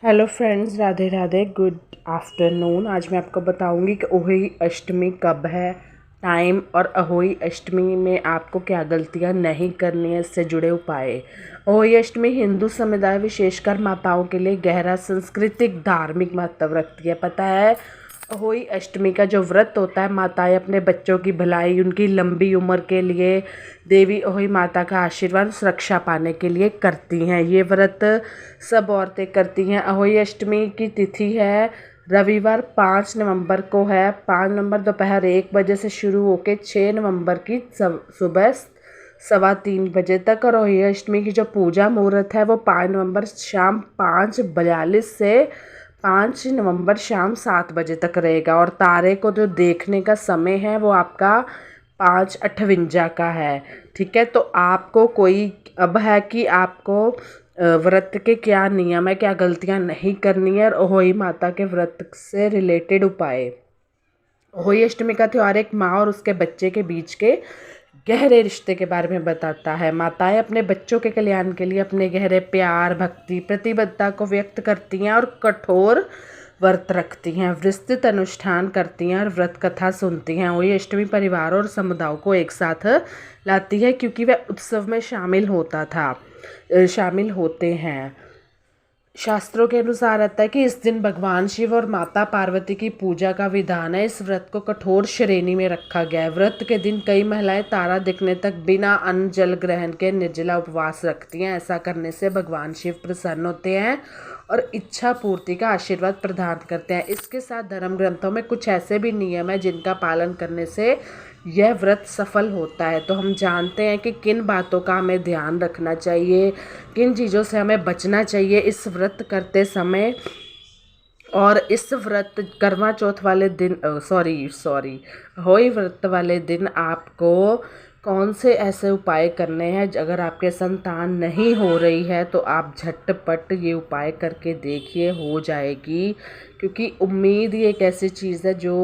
Hello friends, Radhe Radhe, good afternoon. आज मैं आपको बताऊंगी कि अहोई अष्टमी कब है, टाइम, और अहोई अष्टमी में आपको क्या गलतियां नहीं करनी है, इससे जुड़े उपाय। अहोई अष्टमी हिंदू समुदाय विशेषकर माताओं के लिए गहरा सांस्कृतिक धार्मिक महत्व रखती है। पता है, अहोई अष्टमी का जो व्रत होता है, माताएं अपने बच्चों की भलाई, उनकी लंबी उम्र के लिए देवी अहोई माता का आशीर्वाद, सुरक्षा पाने के लिए करती हैं। ये व्रत सब औरतें करती हैं। अहोई अष्टमी की तिथि है रविवार 5 नवंबर को है। 5 नवंबर दोपहर 1 बजे से शुरू होकर 6 नवंबर की सुबह 3:15 बजे तक। और अहोई अष्टमी की जो पूजा मुहूर्त है वो 5 नवंबर शाम 5:42 से 5 नवंबर शाम 7 बजे तक रहेगा। और तारे को जो देखने का समय है वो आपका 5:58 का है। ठीक है, तो आपको कोई अब है कि आपको व्रत के क्या नियम है, क्या गलतियां नहीं करनी है, और अहोई माता के व्रत से रिलेटेड उपाय। अहोई अष्टमी का त्यौहार एक माँ और उसके बच्चे के बीच के गहरे रिश्ते के बारे में बताता है। माताएं अपने बच्चों के कल्याण के लिए अपने गहरे प्यार, भक्ति, प्रतिबद्धता को व्यक्त करती हैं और कठोर व्रत रखती हैं, विस्तृत अनुष्ठान करती हैं और व्रत कथा सुनती हैं। अहोई अष्टमी परिवार और समुदायों को एक साथ लाती है क्योंकि वह उत्सव में शामिल होते हैं। शास्त्रों के अनुसार आता है कि इस दिन भगवान शिव और माता पार्वती की पूजा का विधान है। इस व्रत को कठोर श्रेणी में रखा गया है। व्रत के दिन कई महिलाएं तारा दिखने तक बिना अन्न जल ग्रहण के निर्जला उपवास रखती हैं। ऐसा करने से भगवान शिव प्रसन्न होते हैं और इच्छा पूर्ति का आशीर्वाद प्रदान करते हैं। इसके साथ धर्म ग्रंथों में कुछ ऐसे भी नियम है जिनका पालन करने से यह व्रत सफल होता है। तो हम जानते हैं कि किन बातों का हमें ध्यान रखना चाहिए, किन चीज़ों से हमें बचना चाहिए इस व्रत करते समय। और इस व्रत करवा चौथ वाले दिन होई व्रत वाले दिन आपको कौन से ऐसे उपाय करने हैं। अगर आपके संतान नहीं हो रही है तो आप झटपट ये उपाय करके देखिए, हो जाएगी। क्योंकि उम्मीद ही एक ऐसी चीज़ है जो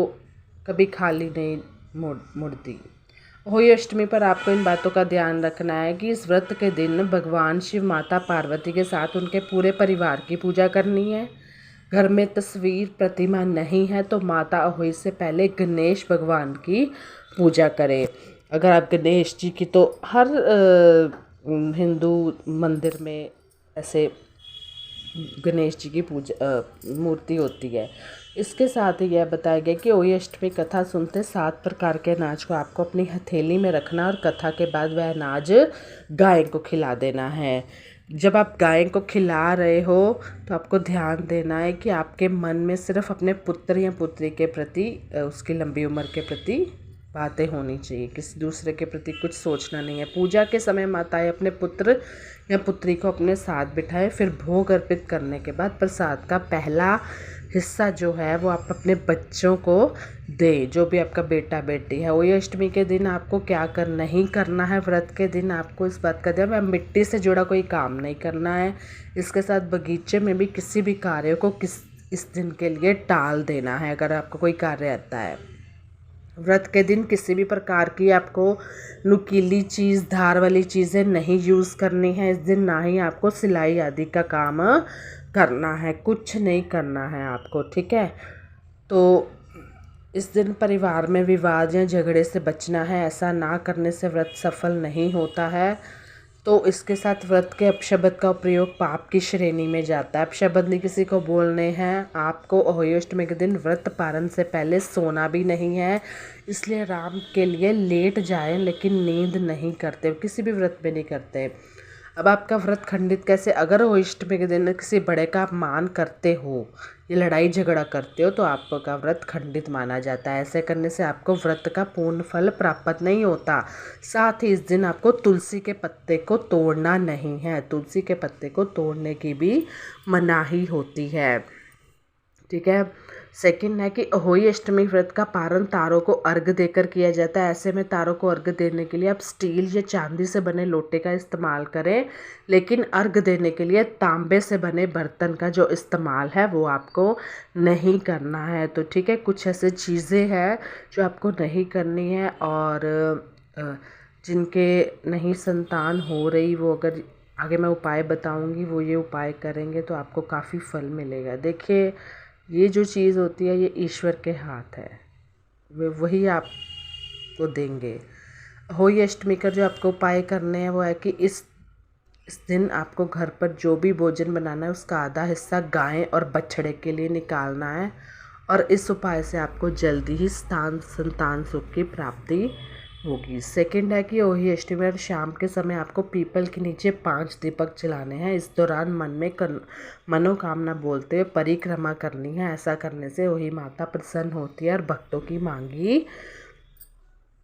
कभी खाली नहीं मुड़ती। होली अष्टमी पर आपको इन बातों का ध्यान रखना है कि इस व्रत के दिन भगवान शिव, माता पार्वती के साथ उनके पूरे परिवार की पूजा करनी है। घर में तस्वीर, प्रतिमा नहीं है तो माता अहोई से पहले गणेश भगवान की पूजा करें। अगर आप गणेश जी की, तो हर हिंदू मंदिर में ऐसे गणेश जी की मूर्ति होती है। इसके साथ ही यह बताया गया कि अहोई अष्टमी कथा सुनते 7 प्रकार के अनाज को आपको अपनी हथेली में रखना और कथा के बाद वह अनाज गाय को खिला देना है। जब आप गाय को खिला रहे हो तो आपको ध्यान देना है कि आपके मन में सिर्फ अपने पुत्र या पुत्री के प्रति, उसकी लंबी उम्र के प्रति बातें होनी चाहिए। किसी दूसरे के प्रति कुछ सोचना नहीं है। पूजा के समय माताएं अपने पुत्र या पुत्री को अपने साथ बिठाएं, फिर भोग अर्पित करने के बाद प्रसाद का पहला हिस्सा जो है वो आप अपने बच्चों को दें, जो भी आपका बेटा बेटी है। अहोई अष्टमी के दिन आपको क्या नहीं करना है। व्रत के दिन आपको इस बात का ध्यान, मिट्टी से जुड़ा कोई काम नहीं करना है। इसके साथ बगीचे में भी किसी भी कार्य को इस दिन के लिए टाल देना है अगर आपको कोई कार्य आता है। व्रत के दिन किसी भी प्रकार की आपको नुकीली चीज़, धार वाली चीज़ें नहीं यूज़ करनी है। इस दिन ना ही आपको सिलाई आदि का काम करना है, कुछ नहीं करना है आपको। ठीक है, तो इस दिन परिवार में विवाद या झगड़े से बचना है। ऐसा ना करने से व्रत सफल नहीं होता है। तो इसके साथ व्रत के अपशब्द का प्रयोग पाप की श्रेणी में जाता है। अपशब्द नहीं किसी को बोलने हैं। आपको अहोई अष्टमी के दिन व्रत पारण से पहले सोना भी नहीं है, इसलिए आराम के लिए लेट जाएं, लेकिन नींद नहीं करते, किसी भी व्रत में नहीं करते। अब आपका व्रत खंडित कैसे? अगर अहोई अष्टमी के दिन किसी बड़े का अपमान करते हो या लड़ाई झगड़ा करते हो तो आपका व्रत खंडित माना जाता है। ऐसे करने से आपको व्रत का पूर्ण फल प्राप्त नहीं होता। साथ ही इस दिन आपको तुलसी के पत्ते को तोड़ना नहीं है। तुलसी के पत्ते को तोड़ने की भी मनाही होती है। ठीक है, सेकंड है कि अहोई अष्टमी व्रत का पारण तारों को अर्घ देकर किया जाता है। ऐसे में तारों को अर्घ देने के लिए आप स्टील या चांदी से बने लोटे का इस्तेमाल करें, लेकिन अर्घ देने के लिए तांबे से बने बर्तन का जो इस्तेमाल है वो आपको नहीं करना है। तो ठीक है, कुछ ऐसे चीज़ें हैं जो आपको नहीं करनी है। और जिनके नहीं संतान हो रही, वो अगर आगे मैं उपाय बताऊंगी, वो ये उपाय करेंगे तो आपको काफ़ी फल मिलेगा। देखिए, ये जो चीज़ होती है ये ईश्वर के हाथ है, वे वही आपको देंगे। होली अष्टमी का जो आपको उपाय करने हैं वो है कि इस दिन आपको घर पर जो भी भोजन बनाना है उसका आधा हिस्सा गाय और बछड़े के लिए निकालना है, और इस उपाय से आपको जल्दी ही संतान सुख की प्राप्ति होगी। सेकंड है कि होली अष्टमी और शाम के समय आपको पीपल के नीचे 5 दीपक जलाने हैं। इस दौरान मन में मनोकामना बोलते हुए परिक्रमा करनी है। ऐसा करने से होली माता प्रसन्न होती है और भक्तों की मांगी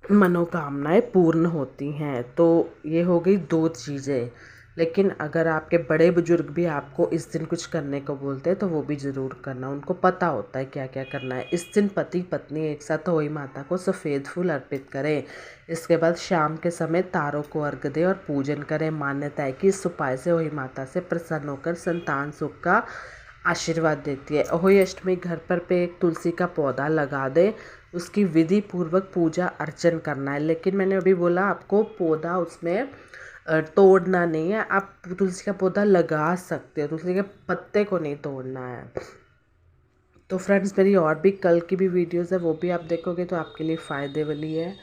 मनोकामनाएं पूर्ण होती हैं। तो ये हो गई 2 चीज़ें। लेकिन अगर आपके बड़े बुजुर्ग भी आपको इस दिन कुछ करने को बोलते हैं तो वो भी ज़रूर करना, उनको पता होता है क्या क्या करना है। इस दिन पति पत्नी एक साथ होली माता को सफ़ेद फूल अर्पित करें। इसके बाद शाम के समय तारों को अर्घ्य दें और पूजन करें। मान्यता है कि इस उपाय से होली माता से प्रसन्न होकर संतान सुख का आशीर्वाद देती है। होली अष्टमी घर पर पे एक तुलसी का पौधा लगा दें, उसकी विधि पूर्वक पूजा अर्चन करना है। लेकिन मैंने अभी बोला आपको पौधा उसमें तोड़ना नहीं है, आप तुलसी का पौधा लगा सकते हो, तुलसी के पत्ते को नहीं तोड़ना है। तो फ्रेंड्स, मेरी और भी कल की भी वीडियोस है, वो भी आप देखोगे तो आपके लिए फ़ायदे वाली है।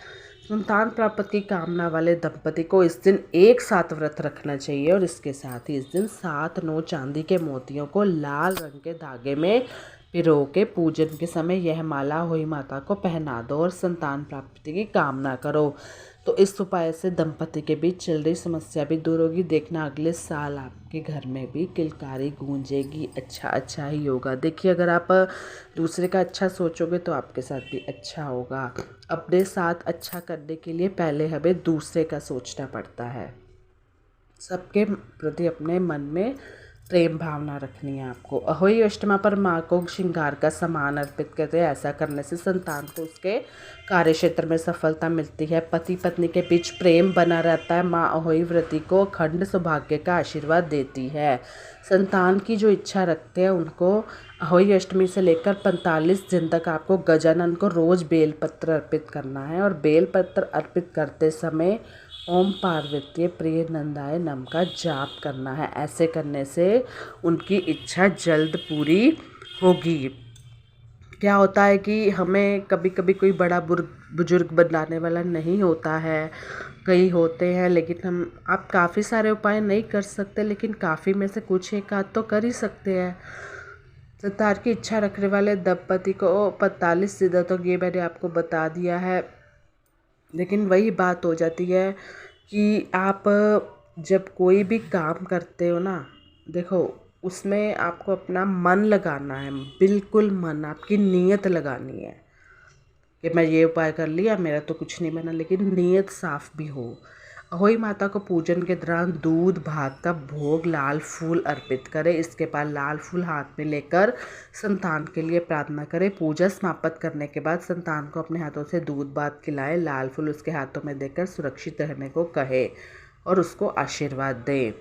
संतान प्राप्ति की कामना वाले दंपति को इस दिन एक साथ व्रत रखना चाहिए, और इसके साथ ही इस दिन 7 9 चांदी के मोतियों को लाल रंग के धागे में पिरो के पूजन के समय यह माला होली माता को पहना दो और संतान प्राप्ति की कामना करो। तो इस उपाय से दंपति के बीच चल रही समस्या भी दूर होगी। देखना अगले साल आपके घर में भी किलकारी गूंजेगी, अच्छा अच्छा ही होगा। देखिए, अगर आप दूसरे का अच्छा सोचोगे तो आपके साथ भी अच्छा होगा। अपने साथ अच्छा करने के लिए पहले हमें दूसरे का सोचना पड़ता है। सबके प्रति अपने मन में प्रेम भावना रखनी है आपको। होली अष्टमी पर माँ को श्रृंगार का सामान अर्पित करते हैं। ऐसा करने से संतान को उसके कार्य क्षेत्र में सफलता मिलती है। पति पत्नी के बीच प्रेम बना रहता है। माँ अहोई व्रती को अखंड सौभाग्य का आशीर्वाद देती है। संतान की जो इच्छा रखते हैं उनको होली अष्टमी से लेकर 45 दिन तक आपको गजानन को रोज़ बेलपत्र अर्पित करना है, और बेलपत्र अर्पित करते समय ओम पार्वती प्रिय नंदाय नम का जाप करना है। ऐसे करने से उनकी इच्छा जल्द पूरी होगी। क्या होता है कि हमें कभी कभी कोई बड़ा बुजुर्ग बनाने वाला नहीं होता है, कई होते हैं, लेकिन आप काफ़ी सारे उपाय नहीं कर सकते, लेकिन काफ़ी में से कुछ एक आध तो कर ही सकते हैं। संतान की इच्छा रखने वाले दंपति को 45 दिनों तक, ये मैंने आपको बता दिया है। लेकिन वही बात हो जाती है कि आप जब कोई भी काम करते हो ना, देखो उसमें आपको अपना मन लगाना है, बिल्कुल मन, आपकी नीयत लगानी है कि मैं ये उपाय कर लिया, मेरा तो कुछ नहीं बना, लेकिन नीयत साफ भी हो। होली माता को पूजन के दौरान दूध भात का भोग, लाल फूल अर्पित करें। इसके बाद लाल फूल हाथ में लेकर संतान के लिए प्रार्थना करें। पूजा समाप्त करने के बाद संतान को अपने हाथों से दूध भात खिलाएं। लाल फूल उसके हाथों में देकर सुरक्षित रहने को कहे और उसको आशीर्वाद दें।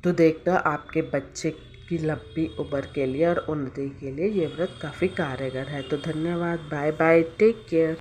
तो देखना आपके बच्चे की लंबी उम्र के लिए और उन्नति के लिए ये व्रत काफ़ी कारगर है। तो धन्यवाद, बाय बाय, टेक केयर।